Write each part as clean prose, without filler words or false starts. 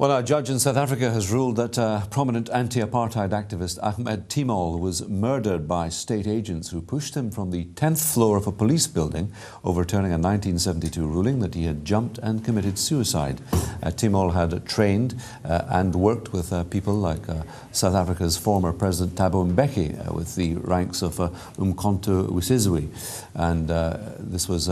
Well, a judge in South Africa has ruled that prominent anti-apartheid activist Ahmed Timol was murdered by state agents who pushed him from the 10th floor of a police building, overturning a 1972 ruling that he had jumped and committed suicide. Timol had trained and worked with people like South Africa's former President Thabo Mbeki with the ranks of Umkhonto Wesizwe. And this was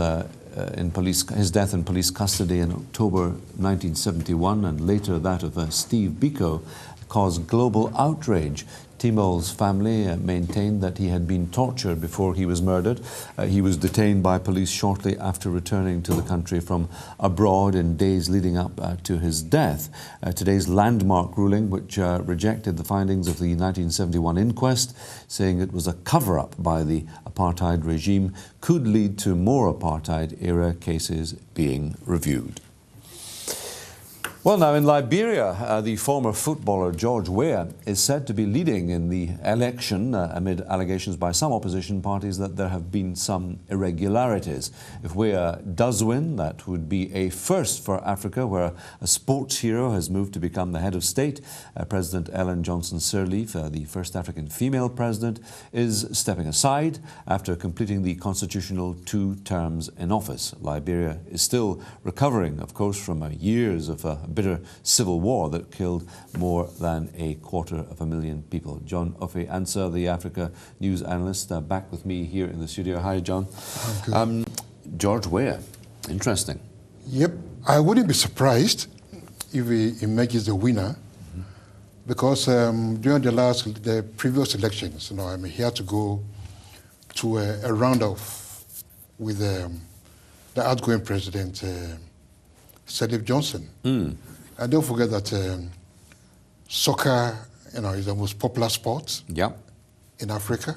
his death in police custody in October 1971, and later that of Steve Biko, caused global outrage. Timol's family maintained that he had been tortured before he was murdered. He was detained by police shortly after returning to the country from abroad in days leading up to his death. Today's landmark ruling, which rejected the findings of the 1971 inquest, saying it was a cover-up by the apartheid regime, could lead to more apartheid-era cases being reviewed. Well, now in Liberia, the former footballer George Weah is said to be leading in the election amid allegations by some opposition parties that there have been some irregularities. If Weah does win, that would be a first for Africa, where a sports hero has moved to become the head of state. President Ellen Johnson Sirleaf, the first African female president, is stepping aside after completing the constitutional 2 terms in office. Liberia is still recovering, of course, from years of bitter civil war that killed more than 250,000 people. John Ofe-Ansah, the Africa news analyst, back with me here in the studio. Hi, John. George Weah, interesting. Yep, I wouldn't be surprised if he emerges the winner, because during the previous elections, he had to go to a round-off with the outgoing president, Sirleaf Johnson. And don't forget that soccer, is the most popular sport in Africa.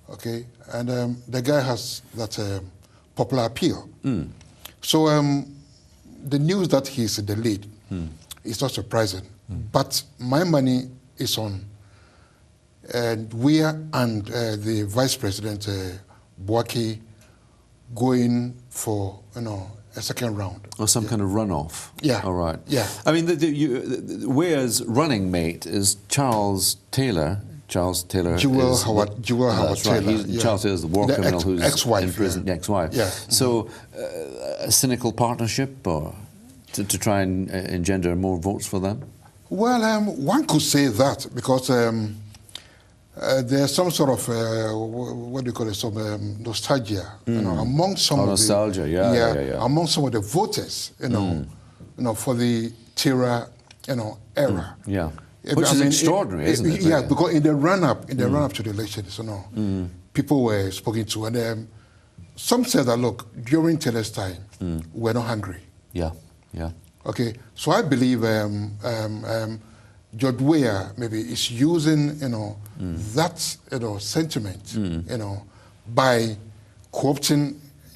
Okay, and the guy has that popular appeal. So the news that he's in the lead is not surprising. But my money is on Weah and the Vice President Bouaki going for a second round. Or some kind of runoff. Yeah. All right. Yeah. I mean, Weah's running mate is Charles Taylor. Charles Taylor Jewel is... Howard Taylor. Right. Charles Taylor is the war criminal who's ex-wife, in prison. Yeah. Ex-wife. Yeah. So, a cynical partnership, or to try and engender more votes for them? Well, one could say that, because there's some sort of what do you call it? Some nostalgia, among some of the among some of the voters, for the Taylor, era. Yeah, which is extraordinary, isn't it? Yeah, because in the run-up to the elections, people were spoken to, and some said that, look, during Taylor's time, we're not hungry. Yeah. Okay, so I believe George Weah maybe is using, that, sentiment, by co-opting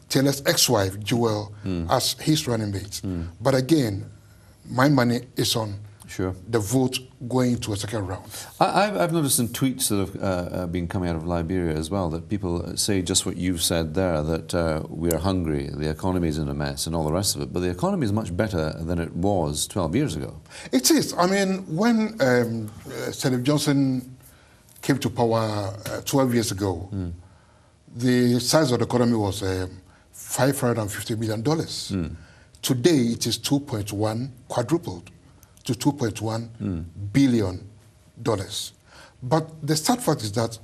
Taylor's ex-wife, Jewel, as his running mate. But again, my money is on the vote going to a second round. I've noticed some tweets that have been coming out of Liberia as well, that people say just what you've said there, that we are hungry, the economy is in a mess and all the rest of it, but the economy is much better than it was 12 years ago. It is. I mean, when Sirleaf Johnson came to power 12 years ago, the size of the economy was $550 million. Today, it is 2.1, quadrupled to $2.1 billion. But the sad fact is that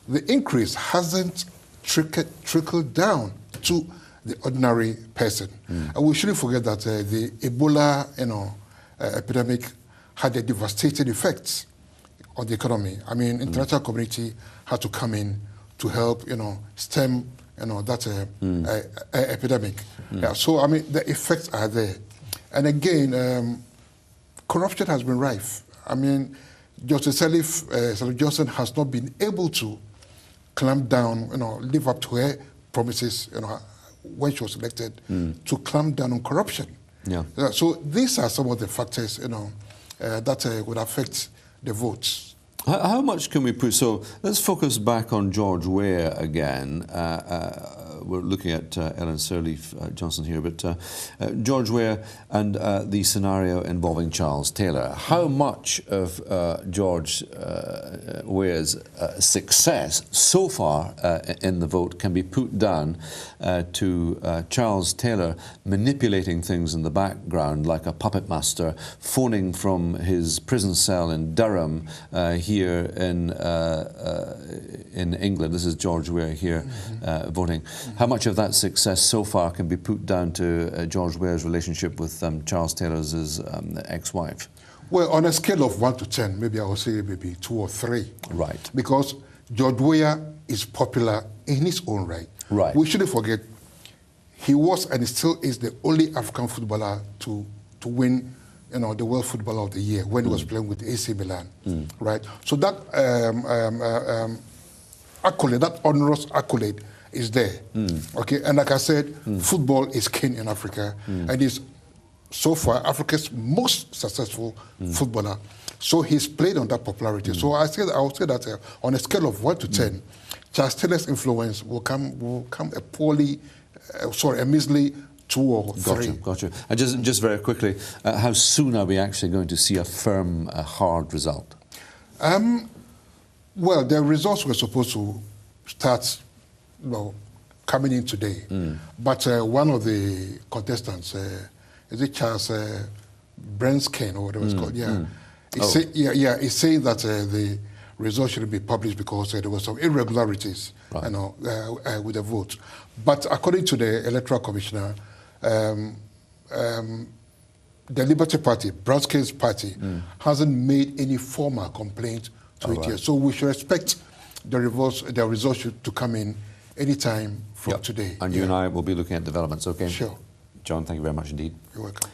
the increase hasn't trickled down to the ordinary person. And we shouldn't forget that the Ebola epidemic had a devastating effect on the economy. I mean, international community had to come in to help, stem, that epidemic. Yeah, so, I mean, the effects are there. And again, corruption has been rife. I mean, Justice Sirleaf Johnson has not been able to clamp down, live up to her promises, when she was elected, to clamp down on corruption. Yeah. So these are some of the factors, that would affect the votes. How much can we put? So let's focus back on George Weah again. we're looking at Ellen Sirleaf Johnson here, but George Weah and the scenario involving Charles Taylor. How much of George Weah's success so far in the vote can be put down to Charles Taylor manipulating things in the background like a puppet master, phoning from his prison cell in Durham here in England? This is George Weah here voting. How much of that success so far can be put down to George Weah's relationship with Charles Taylor's ex-wife? Well, on a scale of 1 to 10, maybe I would say maybe 2 or 3. Right. Because George Weah is popular in his own right. Right. We shouldn't forget, he was and he still is the only African footballer to win, the World Footballer of the Year when he was playing with AC Milan, right? So that accolade, that honorous accolade, is there. Okay, and like I said, football is king in Africa, and is so far Africa's most successful footballer. So he's played on that popularity. So I would say that on a scale of 1 to 10, Charles Taylor's influence will come a measly 2 or 3. Gotcha. And just very quickly, how soon are we actually going to see a firm, hard result? Well, the results were supposed to start, coming in today. But one of the contestants, is it Charles Brenskin or whatever it's called? Yeah. He's saying that the results shouldn't be published because there were some irregularities, with the vote. But according to the Electoral Commissioner, the Liberty Party, Branskin's party, hasn't made any formal complaint to it yet. So we should expect the results to come in anytime from today. And you and I will be looking at developments, okay? Sure. John, thank you very much indeed. You're welcome.